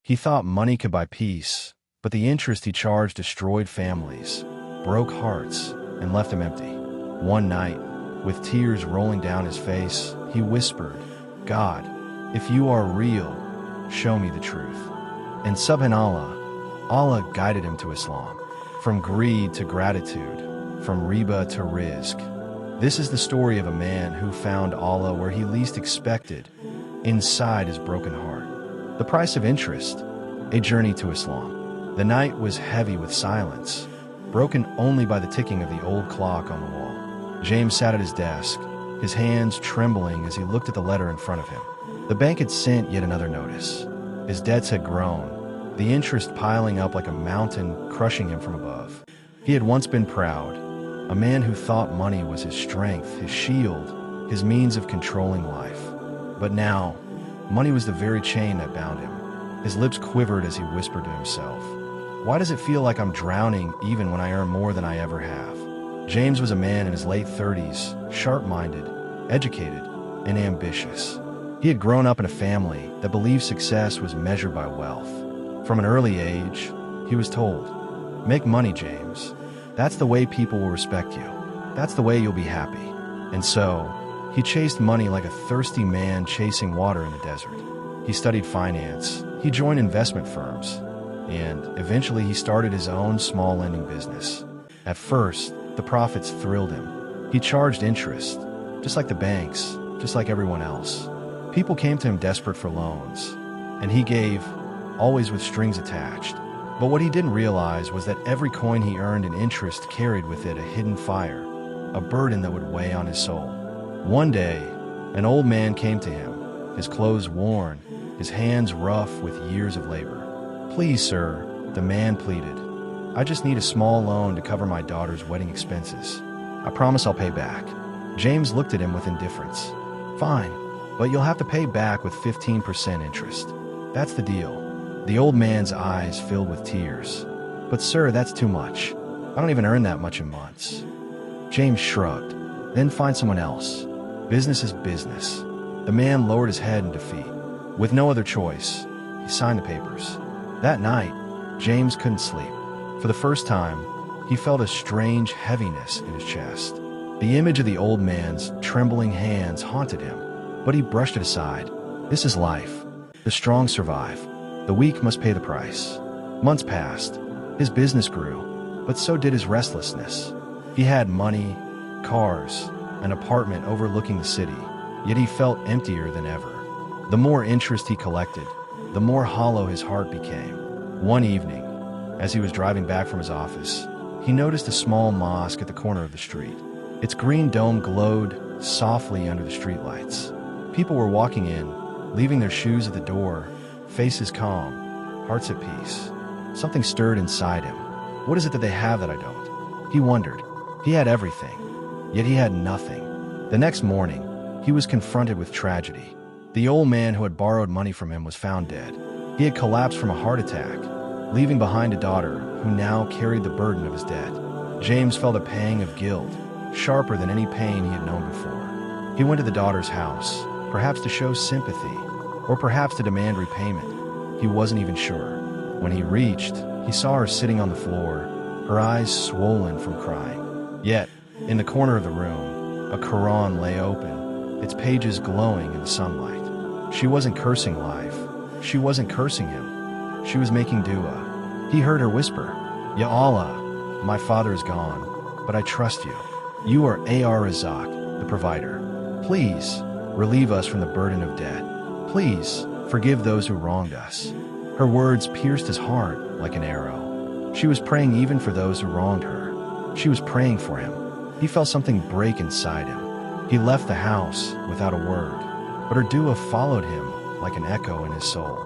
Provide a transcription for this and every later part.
He thought money could buy peace, but the interest he charged destroyed families, broke hearts, and left him empty. One night, with tears rolling down his face, he whispered, "God, if you are real, show me the truth." And subhanallah, Allah guided him to Islam. From greed to gratitude, from Riba to Rizq. This is the story of a man who found Allah where he least expected, inside his broken heart. The price of interest, a journey to Islam. The night was heavy with silence, broken only by the ticking of the old clock on the wall. James sat at his desk, his hands trembling as he looked at the letter in front of him. The bank had sent yet another notice. His debts had grown, the interest piling up like a mountain, crushing him from above. He had once been proud, a man who thought money was his strength, his shield, his means of controlling life. But now, money was the very chain that bound him. His lips quivered as he whispered to himself, "Why does it feel like I'm drowning even when I earn more than I ever have?" James was a man in his late 30s, sharp-minded, educated, and ambitious. He had grown up in a family that believed success was measured by wealth. From an early age, he was told, "Make money, James. That's the way people will respect you. That's the way you'll be happy." And so, he chased money like a thirsty man chasing water in the desert. He studied finance, he joined investment firms, and eventually he started his own small lending business. At first, the profits thrilled him. He charged interest, just like the banks, just like everyone else. People came to him desperate for loans, and he gave, always with strings attached. But what he didn't realize was that every coin he earned in interest carried with it a hidden fire, a burden that would weigh on his soul. One day, an old man came to him, his clothes worn, his hands rough with years of labor. "Please, sir," the man pleaded, "I just need a small loan to cover my daughter's wedding expenses. I promise I'll pay back." James looked at him with indifference. "Fine, but you'll have to pay back with 15% interest. That's the deal." The old man's eyes filled with tears. "But sir, that's too much. I don't even earn that much in months." James shrugged. "Then find someone else. Business is business." The man lowered his head in defeat. With no other choice, he signed the papers. That night, James couldn't sleep. For the first time, he felt a strange heaviness in his chest. The image of the old man's trembling hands haunted him, but he brushed it aside. This is life. The strong survive. The weak must pay the price. Months passed. His business grew, but so did his restlessness. He had money, cars, an apartment overlooking the city, yet he felt emptier than ever. The more interest he collected, the more hollow his heart became. One evening, as he was driving back from his office, he noticed a small mosque at the corner of the street. Its green dome glowed softly under the streetlights. People were walking in, leaving their shoes at the door, faces calm, hearts at peace. Something stirred inside him. What is it that they have that I don't? He wondered. He had everything, yet he had nothing. The next morning, he was confronted with tragedy. The old man who had borrowed money from him was found dead. He had collapsed from a heart attack, leaving behind a daughter who now carried the burden of his debt. James felt a pang of guilt, sharper than any pain he had known before. He went to the daughter's house, perhaps to show sympathy, or perhaps to demand repayment. He wasn't even sure. When he reached, he saw her sitting on the floor, her eyes swollen from crying. Yet, in the corner of the room, a Quran lay open, its pages glowing in the sunlight. She wasn't cursing life. She wasn't cursing him. She was making dua. He heard her whisper, "Ya Allah, my father is gone, but I trust you. You are Rizq, the provider. Please, relieve us from the burden of debt. Please, forgive those who wronged us." Her words pierced his heart like an arrow. She was praying even for those who wronged her. She was praying for him. He felt something break inside him. He left the house without a word, but her dua followed him like an echo in his soul.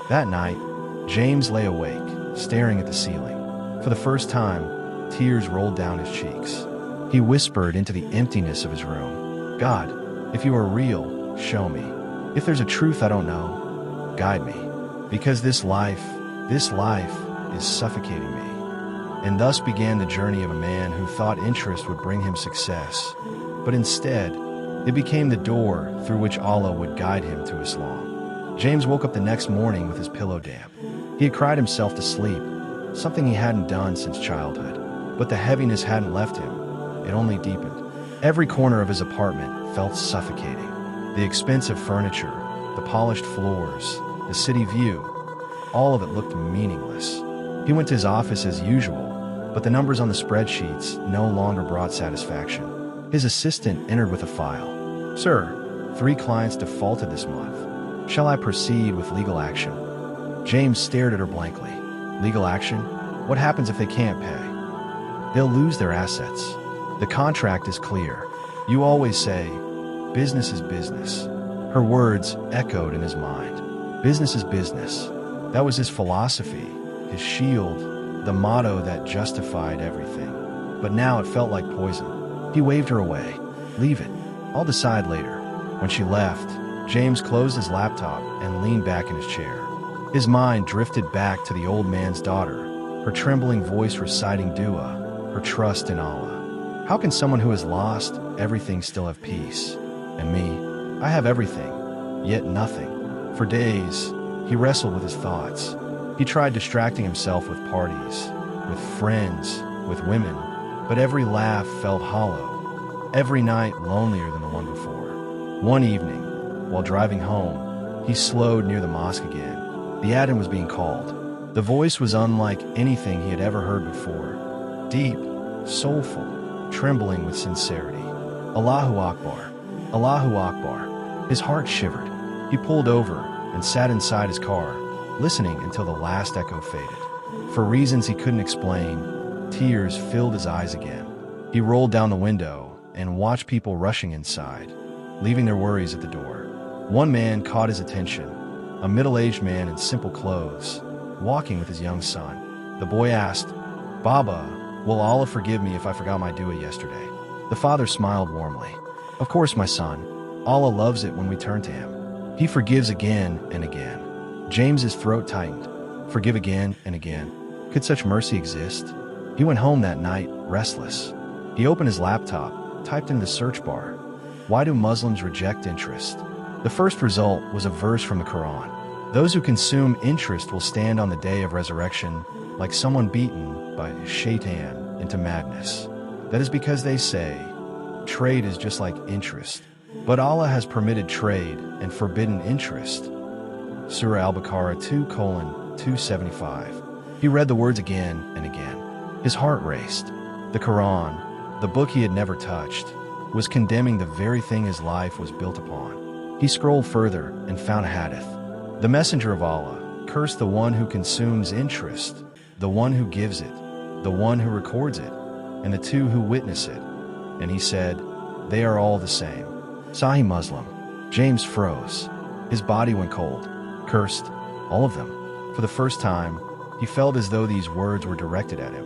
That night, James lay awake, staring at the ceiling. For the first time, tears rolled down his cheeks. He whispered into the emptiness of his room, "God, if you are real, show me. If there's a truth I don't know, guide me. Because this life is suffocating me." And thus began the journey of a man who thought interest would bring him success, but instead, it became the door through which Allah would guide him to Islam. James woke up the next morning with his pillow damp. He had cried himself to sleep, something he hadn't done since childhood. But the heaviness hadn't left him. It only deepened. Every corner of his apartment felt suffocating. The expensive furniture, the polished floors, the city view, all of it looked meaningless. He went to his office as usual, but the numbers on the spreadsheets no longer brought satisfaction. His assistant entered with a file. "Sir, 3 clients defaulted this month. Shall I proceed with legal action?" James stared at her blankly. "Legal action? What happens if they can't pay?" "They'll lose their assets. The contract is clear. You always say, business is business." Her words echoed in his mind. Business is business. That was his philosophy, his shield, the motto that justified everything. But now it felt like poison. He waved her away. "Leave it. I'll decide later." When she left, James closed his laptop and leaned back in his chair. His mind drifted back to the old man's daughter, her trembling voice reciting dua, her trust in Allah. How can someone who has lost everything still have peace? And me, I have everything, yet nothing. For days, he wrestled with his thoughts. He tried distracting himself with parties, with friends, with women, but every laugh felt hollow, every night lonelier than the one before. One evening, while driving home, he slowed near the mosque again. The adhan was being called. The voice was unlike anything he had ever heard before. Deep, soulful, trembling with sincerity. "Allahu Akbar, Allahu Akbar." His heart shivered. He pulled over and sat inside his car, listening until the last echo faded. For reasons he couldn't explain, tears filled his eyes again. He rolled down the window and watched people rushing inside, leaving their worries at the door. One man caught his attention, a middle-aged man in simple clothes, walking with his young son. The boy asked, "Baba, will Allah forgive me if I forgot my dua yesterday?" The father smiled warmly. "Of course, my son. Allah loves it when we turn to him. He forgives again and again." James's throat tightened. Forgive again and again. Could such mercy exist? He went home that night, restless. He opened his laptop, typed in the search bar, "Why do Muslims reject interest?" The first result was a verse from the Quran. "Those who consume interest will stand on the day of resurrection like someone beaten by shaitan into madness. That is because they say, trade is just like interest. But Allah has permitted trade and forbidden interest." Surah Al-Baqarah 2:275. He read the words again and again. His heart raced. The Quran, the book he had never touched, was condemning the very thing his life was built upon. He scrolled further and found a hadith. The Messenger of Allah cursed the one who consumes interest, the one who gives it, the one who records it, and the two who witness it. And he said, "They are all the same." Sahih Muslim. James froze. His body went cold. Cursed, all of them. For the first time, he felt as though these words were directed at him.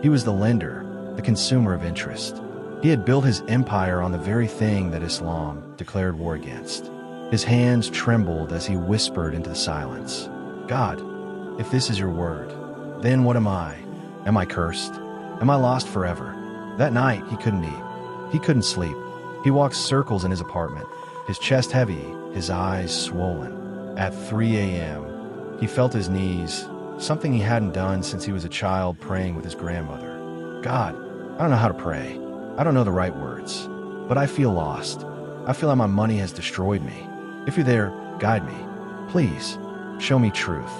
He was the lender, the consumer of interest. He had built his empire on the very thing that Islam declared war against. His hands trembled as he whispered into the silence, "God, if this is your word, then what am I? Am I cursed? Am I lost forever?" That night, he couldn't eat. He couldn't sleep. He walked circles in his apartment, his chest heavy, his eyes swollen. At 3 a.m., he felt his knees, something he hadn't done since he was a child praying with his grandmother. "God, I don't know how to pray. I don't know the right words, but I feel lost. I feel like my money has destroyed me. If you're there, guide me. Please, show me truth."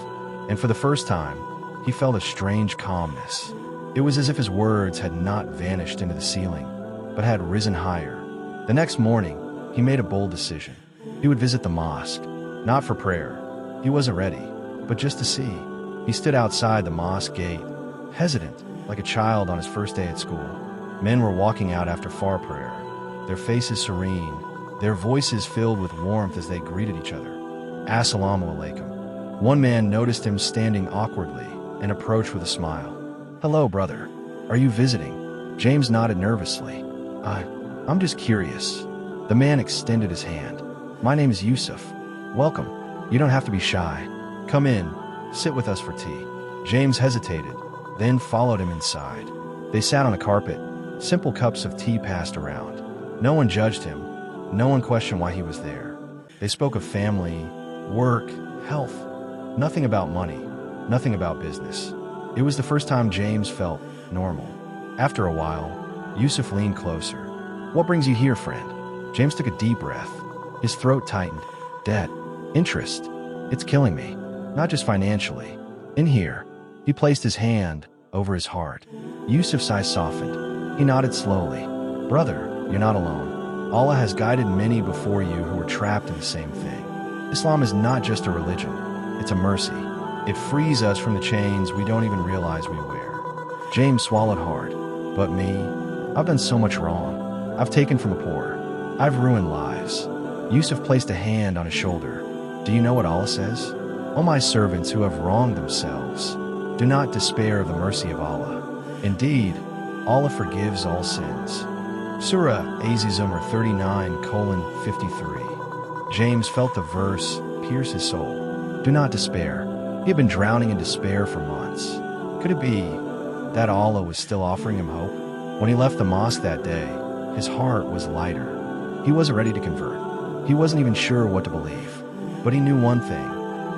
And for the first time, he felt a strange calmness. It was as if his words had not vanished into the ceiling, but had risen higher. The next morning, he made a bold decision. He would visit the mosque, not for prayer. He wasn't ready, but just to see. He stood outside the mosque gate, hesitant, like a child on his first day at school. Men were walking out after far prayer, their faces serene, their voices filled with warmth as they greeted each other. "Assalamu alaikum." One man noticed him standing awkwardly and approached with a smile. "Hello, brother. Are you visiting?" James nodded nervously. I'm just curious." The man extended his hand. "My name is Yusuf. Welcome. You don't have to be shy. Come in, sit with us for tea." James hesitated, then followed him inside. They sat on a carpet. Simple cups of tea passed around. No one judged him. No one questioned why he was there. They spoke of family, work, health. Nothing about money, nothing about business. It was the first time James felt normal. After a while, Yusuf leaned closer. "What brings you here, friend?" James took a deep breath. His throat tightened. "Debt. Interest. It's killing me. Not just financially. In here." He placed his hand over his heart. Yusuf's eyes softened. He nodded slowly. "Brother, you're not alone. Allah has guided many before you who were trapped in the same thing. Islam is not just a religion. It's a mercy. It frees us from the chains we don't even realize we wear." James swallowed hard. "But me? I've done so much wrong. I've taken from the poor. I've ruined lives." Yusuf placed a hand on his shoulder. "Do you know what Allah says? O my servants who have wronged themselves, do not despair of the mercy of Allah. Indeed, Allah forgives all sins." Surah Az-Zumar 39:53. James felt the verse pierce his soul. Do not despair. He had been drowning in despair for months. Could it be that Allah was still offering him hope? When he left the mosque that day, his heart was lighter. He wasn't ready to convert. He wasn't even sure what to believe. But he knew one thing.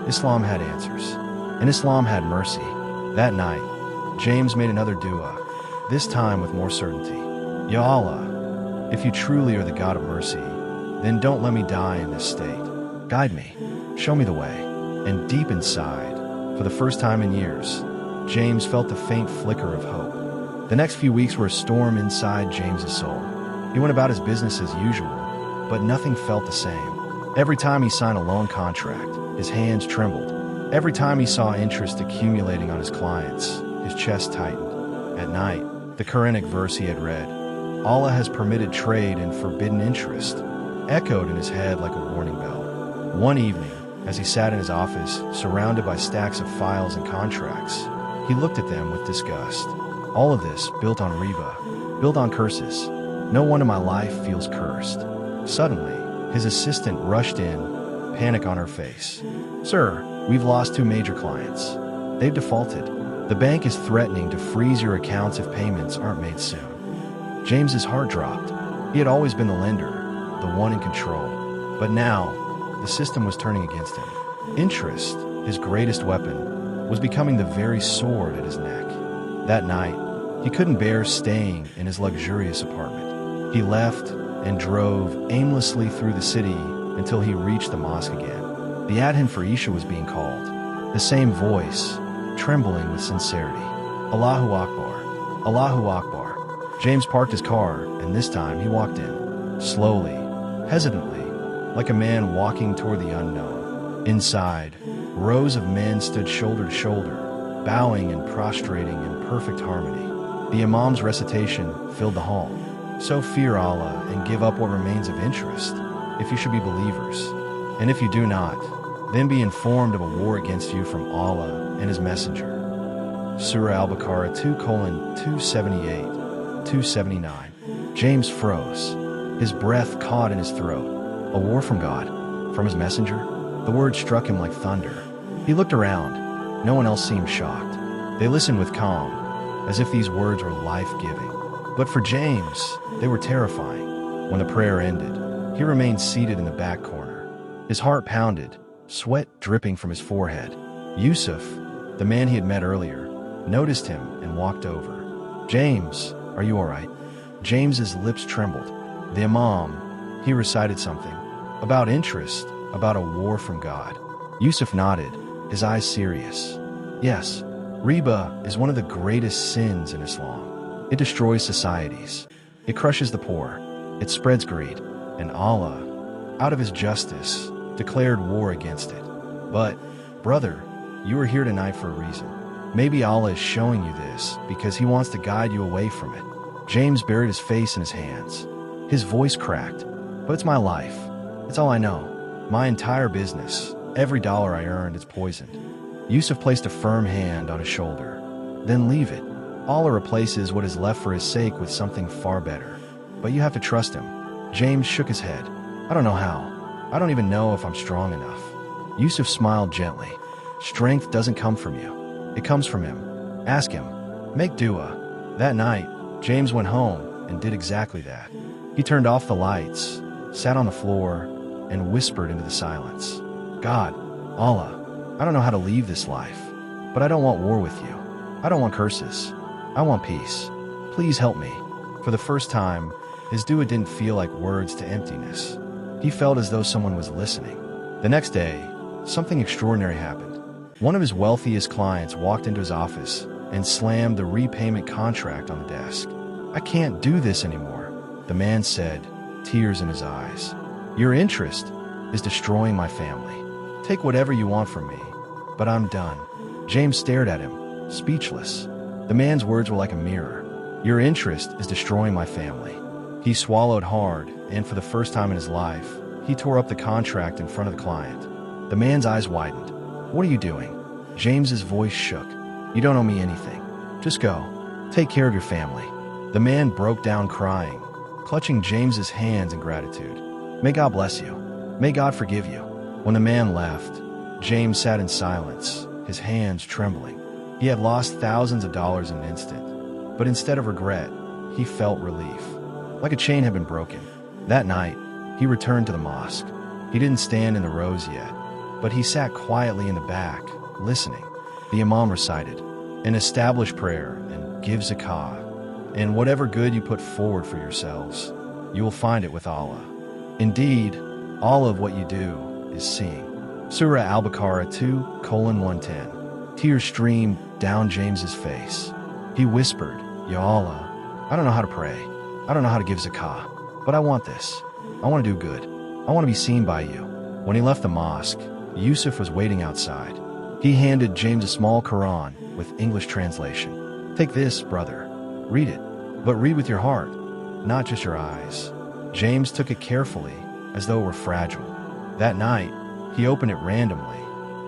Islam had answers. And Islam had mercy. That night, James made another dua, this time with more certainty. Ya Allah, if you truly are the God of mercy, then don't let me die in this state. Guide me. Show me the way. And deep inside, for the first time in years, James felt the faint flicker of hope. The next few weeks were a storm inside James's soul. He went about his business as usual, but nothing felt the same. Every time he signed a loan contract, his hands trembled. Every time he saw interest accumulating on his clients, his chest tightened. At night, the Quranic verse he had read, "Allah has permitted trade and forbidden interest," echoed in his head like a warning bell. One evening, as he sat in his office, surrounded by stacks of files and contracts, he looked at them with disgust. All of this built on Riba, built on curses. No one in my life feels cursed. Suddenly, his assistant rushed in, panic on her face. "Sir, we've lost 2 major clients. They've defaulted. The bank is threatening to freeze your accounts if payments aren't made soon." James's heart dropped. He had always been the lender, the one in control. But now, the system was turning against him. Interest, his greatest weapon, was becoming the very sword at his neck. That night, he couldn't bear staying in his luxurious apartment. He left and drove aimlessly through the city until he reached the mosque again. The adhan for Isha was being called. The same voice, trembling with sincerity. "Allahu Akbar. Allahu Akbar." James parked his car, and this time he walked in. Slowly, hesitantly, like a man walking toward the unknown. Inside, rows of men stood shoulder to shoulder, bowing and prostrating in perfect harmony. The imam's recitation filled the hall. "So fear Allah and give up what remains of interest, if you should be believers. And if you do not, then be informed of a war against you from Allah and His Messenger." Surah Al-Baqarah 2:278-279. James froze. His breath caught in his throat. A war from God? From His Messenger? The word struck him like thunder. He looked around. No one else seemed shocked. They listened with calm, as if these words were life-giving. But for James, they were terrifying. When the prayer ended, he remained seated in the back corner. His heart pounded, sweat dripping from his forehead. Yusuf, the man he had met earlier, noticed him and walked over. "James, are you all right?" James's lips trembled. The imam, he recited something. About interest, about a war from God. Yusuf nodded, his eyes serious. "Yes, Riba is one of the greatest sins in Islam. It destroys societies. It crushes the poor. It spreads greed. And Allah, out of His justice, declared war against it. But, brother, you are here tonight for a reason. Maybe Allah is showing you this because He wants to guide you away from it." James buried his face in his hands. His voice cracked. "But it's my life. It's all I know. My entire business. Every dollar I earned is poisoned." Yusuf placed a firm hand on his shoulder. "Then leave it. Allah replaces what is left for His sake with something far better. But you have to trust Him." James shook his head. "I don't know how. I don't even know if I'm strong enough." Yusuf smiled gently. "Strength doesn't come from you. It comes from Him. Ask Him. Make dua." That night, James went home and did exactly that. He turned off the lights, sat on the floor, and whispered into the silence, "God, Allah, I don't know how to leave this life, but I don't want war with you. I don't want curses. I want peace. Please help me. For the first time, his dua didn't feel like words to emptiness. He felt as though someone was listening. The next day, something extraordinary happened. One of his wealthiest clients walked into his office and slammed the repayment contract on the desk. I can't do this anymore, the man said, tears in his eyes. Your interest is destroying my family. Take whatever you want from me, but I'm done. James stared at him, speechless. The man's words were like a mirror. Your interest is destroying my family. He swallowed hard, and for the first time in his life, he tore up the contract in front of the client. The man's eyes widened. What are you doing? James's voice shook. You don't owe me anything. Just go. Take care of your family. The man broke down crying, clutching James's hands in gratitude. May God bless you. May God forgive you. When the man left, James sat in silence, his hands trembling. He had lost thousands of dollars in an instant, but instead of regret, he felt relief. Like a chain had been broken. That night, he returned to the mosque. He didn't stand in the rows yet, but he sat quietly in the back, listening. The imam recited an established prayer and give zakah. And whatever good you put forward for yourselves, you will find it with Allah. Indeed, all of what you do is seeing. Surah Al-Baqarah 2:110. Tears streamed down James's face. He whispered, Ya Allah, I don't know how to pray. I don't know how to give zakah, but I want this. I want to do good. I want to be seen by you. When he left the mosque, Yusuf was waiting outside. He handed James a small Quran with English translation. Take this, brother. Read it, but read with your heart, not just your eyes. James took it carefully, as though it were fragile. That night, he opened it randomly,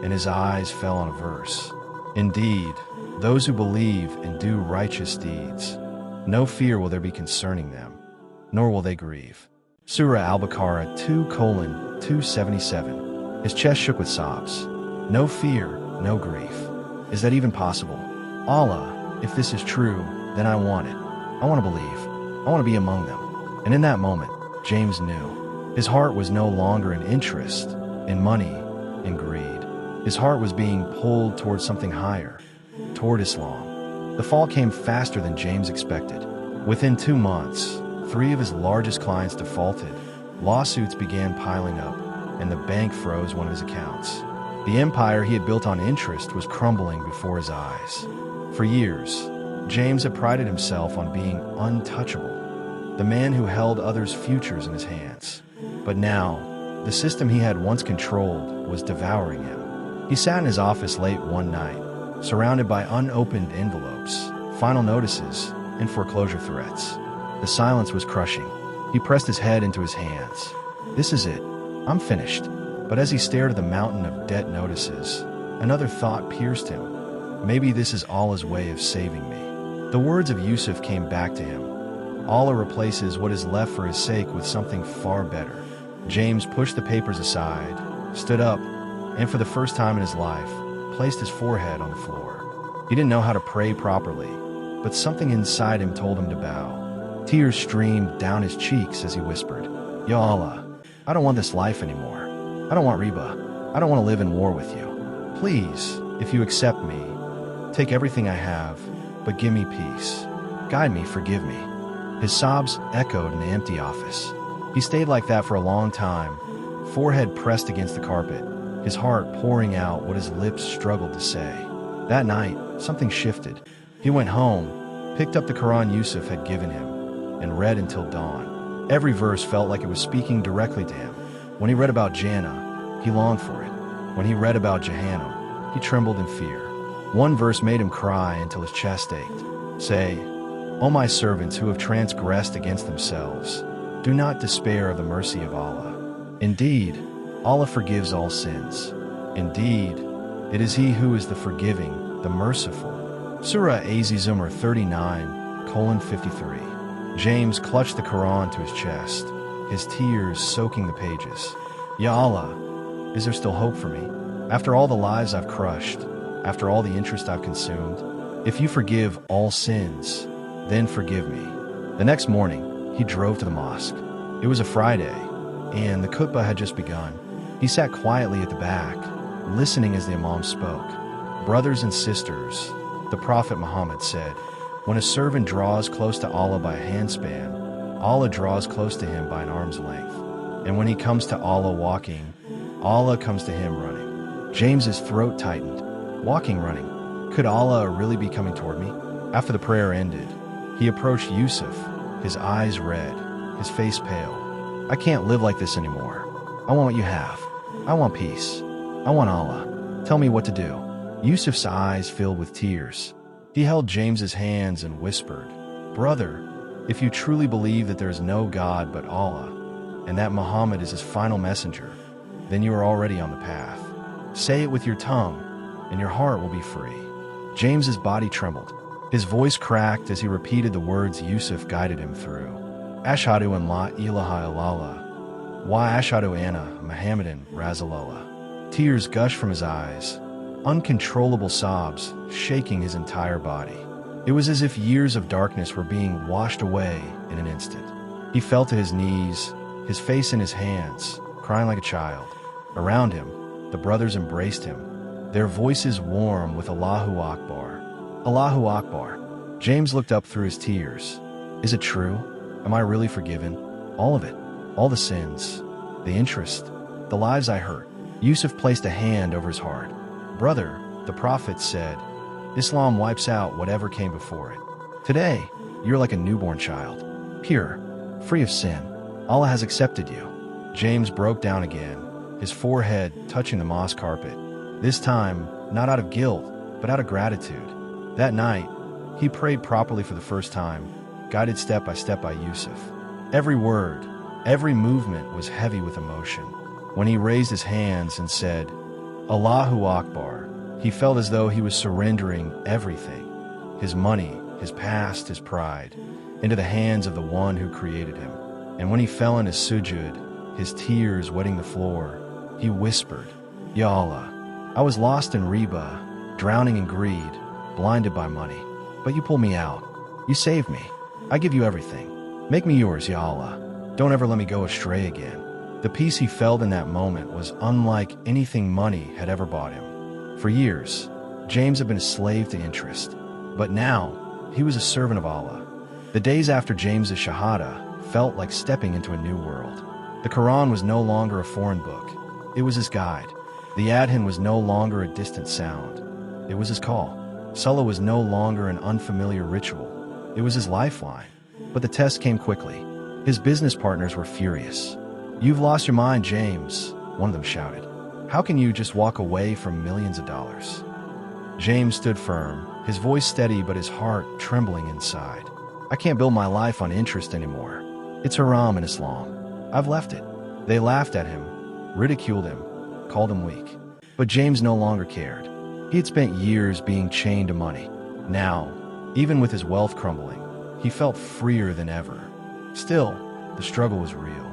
and his eyes fell on a verse. Indeed, those who believe and do righteous deeds, no fear will there be concerning them, nor will they grieve. Surah Al-Baqarah 2:277. His chest shook with sobs. No fear, no grief. Is that even possible? Allah, if this is true, then I want it. I want to believe. I want to be among them. And in that moment, James knew. His heart was no longer in interest, in money, in greed. His heart was being pulled towards something higher, toward Islam. The fall came faster than James expected. Within 2 months, 3 of his largest clients defaulted. Lawsuits began piling up, and the bank froze one of his accounts. The empire he had built on interest was crumbling before his eyes. For years, James had prided himself on being untouchable, the man who held others' futures in his hands. But now, the system he had once controlled was devouring him. He sat in his office late one night, surrounded by unopened envelopes, final notices, and foreclosure threats. The silence was crushing. He pressed his head into his hands. This is it. I'm finished. But as he stared at the mountain of debt notices, another thought pierced him. Maybe this is Allah's way of saving me. The words of Yusuf came back to him. Allah replaces what is left for his sake with something far better. James pushed the papers aside, stood up, and for the first time in his life, placed his forehead on the floor. He didn't know how to pray properly, but something inside him told him to bow. Tears streamed down his cheeks as he whispered, Ya Allah, I don't want this life anymore. I don't want Riba. I don't want to live in war with you. Please, if you accept me, take everything I have, but give me peace. Guide me, forgive me. His sobs echoed in the empty office. He stayed like that for a long time, forehead pressed against the carpet, his heart pouring out what his lips struggled to say. That night, something shifted. He went home, picked up the Quran Yusuf had given him, and read until dawn. Every verse felt like it was speaking directly to him. When he read about Jannah, he longed for it. When he read about Jahannam, he trembled in fear. One verse made him cry until his chest ached. Say, O my servants who have transgressed against themselves, do not despair of the mercy of Allah. Indeed, Allah forgives all sins. Indeed, it is He who is the forgiving, the merciful. Surah Az-Zumar 39:53. James clutched the Quran to his chest, his tears soaking the pages. Ya Allah, is there still hope for me? After all the lives I've crushed, after all the interest I've consumed, if you forgive all sins, then forgive me. The next morning, he drove to the mosque. It was a Friday, and the khutbah had just begun. He sat quietly at the back, listening as the Imam spoke. Brothers and sisters, the Prophet Muhammad said, when a servant draws close to Allah by a handspan, Allah draws close to him by an arm's length. And when he comes to Allah walking, Allah comes to him running. James's throat tightened. Walking, running. Could Allah really be coming toward me? After the prayer ended, he approached Yusuf, his eyes red, his face pale. I can't live like this anymore. I want what you have. I want peace. I want Allah. Tell me what to do. Yusuf's eyes filled with tears. He held James's hands and whispered, Brother, if you truly believe that there is no God but Allah, and that Muhammad is his final messenger, then you are already on the path. Say it with your tongue, and your heart will be free. James's body trembled. His voice cracked as he repeated the words Yusuf guided him through. Ashhadu an la ilaha illallah, wa ashhadu anna Muhammadan Rasulullah. Tears gushed from his eyes, uncontrollable sobs shaking his entire body. It was as if years of darkness were being washed away in an instant. He fell to his knees, his face in his hands, crying like a child. Around him, the brothers embraced him, their voices warm with Allahu Akbar. Allahu Akbar. James looked up through his tears. Is it true? Am I really forgiven? All of it. All the sins. The interest. The lives I hurt. Yusuf placed a hand over his heart. Brother, the Prophet said, Islam wipes out whatever came before it. Today, you're like a newborn child. Pure. Free of sin. Allah has accepted you. James broke down again, his forehead touching the mosque carpet. This time, not out of guilt, but out of gratitude. That night, he prayed properly for the first time, guided step by step by Yusuf. Every word, every movement was heavy with emotion. When he raised his hands and said, Allahu Akbar, he felt as though he was surrendering everything, his money, his past, his pride, into the hands of the one who created him. And when he fell in his sujud, his tears wetting the floor, he whispered, Ya Allah, I was lost in Riba, drowning in greed, blinded by money. But you pulled me out. You saved me. I give you everything. Make me yours, Ya Allah. Don't ever let me go astray again. The peace he felt in that moment was unlike anything money had ever bought him. For years, James had been a slave to interest. But now, he was a servant of Allah. The days after James's Shahada felt like stepping into a new world. The Quran was no longer a foreign book. It was his guide. The Adhan was no longer a distant sound. It was his call. Salah was no longer an unfamiliar ritual. It was his lifeline. But the test came quickly. His business partners were furious. You've lost your mind, James, one of them shouted. How can you just walk away from millions of dollars? James stood firm, his voice steady but his heart trembling inside. I can't build my life on interest anymore. It's haram in Islam. I've left it. They laughed at him, ridiculed him, called him weak. But James no longer cared. He had spent years being chained to money. Now, even with his wealth crumbling, he felt freer than ever. Still, the struggle was real.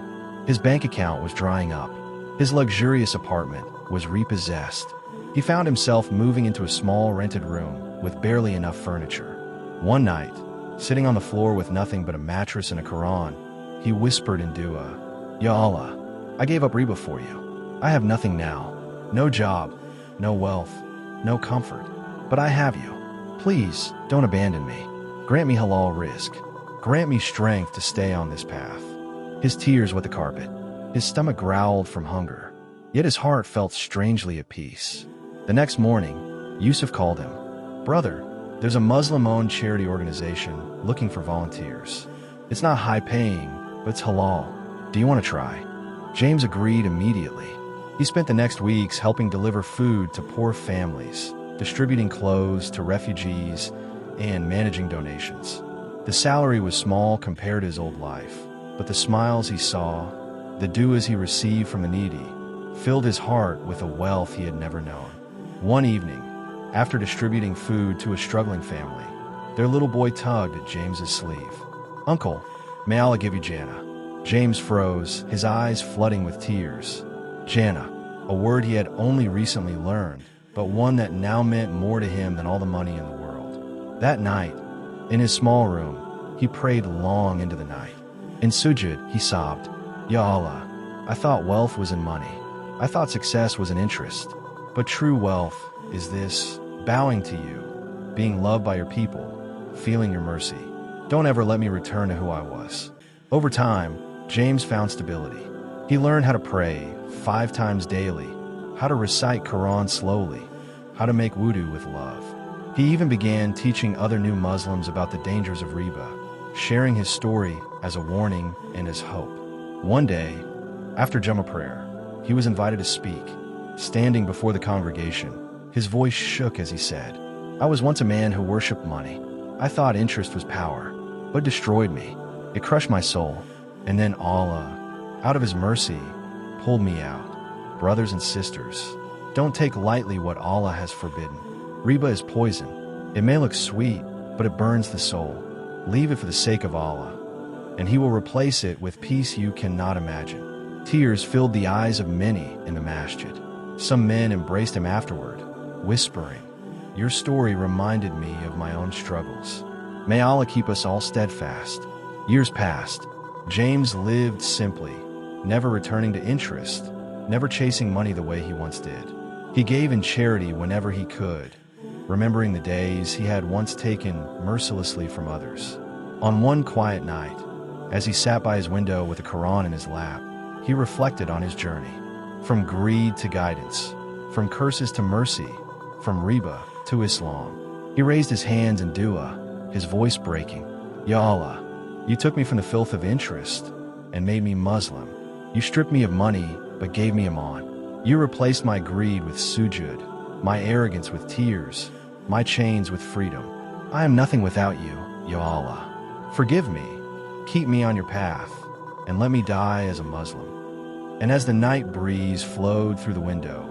His bank account was drying up. His luxurious apartment was repossessed. He found himself moving into a small rented room with barely enough furniture. One night, sitting on the floor with nothing but a mattress and a Quran, he whispered in dua, Ya Allah, I gave up Riba for you. I have nothing now. No job, no wealth, no comfort. But I have you. Please, don't abandon me. Grant me halal rizq. Grant me strength to stay on this path. His tears wet the carpet. His stomach growled from hunger. Yet his heart felt strangely at peace. The next morning, Yusuf called him. Brother, there's a Muslim-owned charity organization looking for volunteers. It's not high-paying, but it's halal. Do you want to try? James agreed immediately. He spent the next weeks helping deliver food to poor families, distributing clothes to refugees, and managing donations. The salary was small compared to his old life, but the smiles he saw, the du'as he received from the needy, filled his heart with a wealth he had never known. One evening, after distributing food to a struggling family, their little boy tugged at James's sleeve. Uncle, may Allah give you Jannah. James froze, his eyes flooding with tears. Jannah, a word he had only recently learned, but one that now meant more to him than all the money in the world. That night, in his small room, he prayed long into the night. In sujud, he sobbed, Ya Allah, I thought wealth was in money. I thought success was in interest. But true wealth is this: bowing to you, being loved by your people, feeling your mercy. Don't ever let me return to who I was. Over time, James found stability. He learned how to pray 5 times daily, how to recite Quran slowly, how to make wudu with love. He even began teaching other new Muslims about the dangers of riba, sharing his story as a warning and as hope. One day, after Jummah prayer, he was invited to speak. Standing before the congregation, his voice shook as he said, "I was once a man who worshipped money. I thought interest was power, but it destroyed me. It crushed my soul. And then Allah, out of His mercy, pulled me out." Brothers and sisters, don't take lightly what Allah has forbidden. Riba is poison. It may look sweet, but it burns the soul. Leave it for the sake of Allah, and He will replace it with peace you cannot imagine. Tears filled the eyes of many in the masjid. Some men embraced him afterward, whispering, "Your story reminded me of my own struggles." May Allah keep us all steadfast. Years passed. James lived simply, never returning to interest, never chasing money the way he once did. He gave in charity whenever he could, remembering the days he had once taken mercilessly from others. On one quiet night, as he sat by his window with the Quran in his lap, he reflected on his journey. From greed to guidance, from curses to mercy, from riba to Islam. He raised his hands in dua, his voice breaking. "Ya Allah, you took me from the filth of interest and made me Muslim. You stripped me of money but gave me Iman. You replaced my greed with sujud, my arrogance with tears, my chains with freedom. I am nothing without you, Ya Allah. Forgive me, keep me on your path, and let me die as a Muslim." And as the night breeze flowed through the window,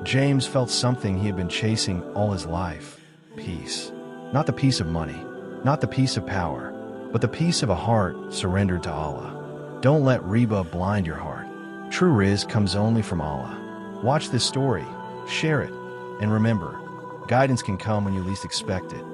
James felt something he had been chasing all his life: peace. Not the peace of money, not the peace of power, but the peace of a heart surrendered to Allah. Don't let riba blind your heart. True rizq comes only from Allah. Watch this story, share it, and remember, guidance can come when you least expect it.